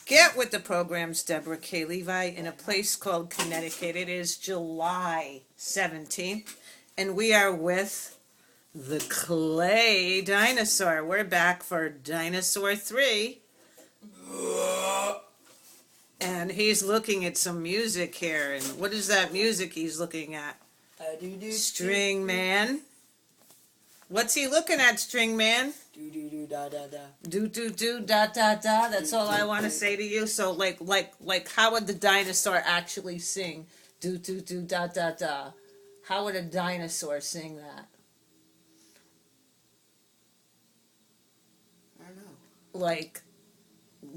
Get with the programs, Deborah K. Levi, in a place called Connecticut. It is July 17th, and we are with the Clay Dinosaur. We're back for Dinosaur 3. And he's looking at some music here. And what is that music he's looking at? StringMan. What's he looking at, StringMan? Do-do-do-da-da-da. Do-do-do-da-da-da. That's all I want to say to you. So, like, how would the dinosaur actually sing? Do-do-do-da-da-da. How would a dinosaur sing that? I don't know. Like,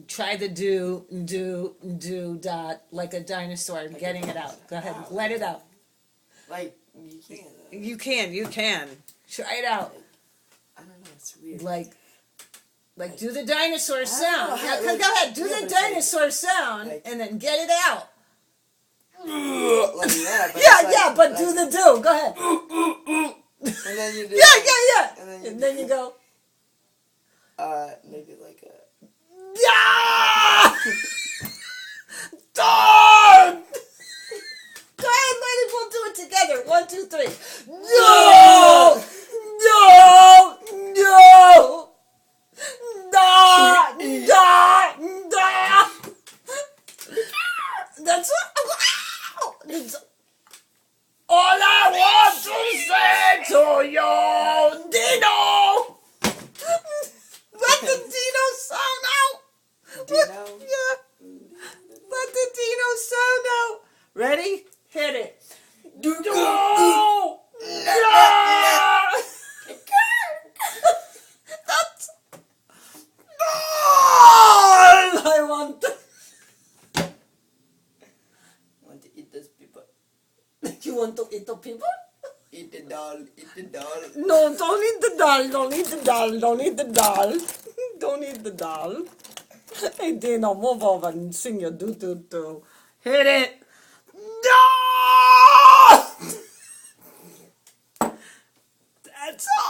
try the do, dot, like a dinosaur, getting it out. Go ahead, let it out. Like, you can't. You can. Try it out. I don't know, it's weird. Like do the dinosaur sound. how- Yeah, go ahead, do yeah, the but dinosaur sound, like- and then get it out. Like that, but Yeah, it's like, but like, do the do. Go ahead. and then you do Yeah. And then you go. maybe like a Yeah! Darn! Go ahead, ladies, we'll do it together. 1, 2, 3. No! No! No! Da! Da! Da! That's all I want to say to you, Dino! Let the Dino sound out! Dino? Yeah. Let the Dino sound out. Ready? Hit it. No! That's... I want to... Want to eat this people. You want to eat the people? Eat the doll, eat the doll. No, don't eat the doll. Don't eat the doll. Don't eat the doll. Don't eat the doll. Hey, Dino, move over and sing your do-do-do. Hit it. No! That's all.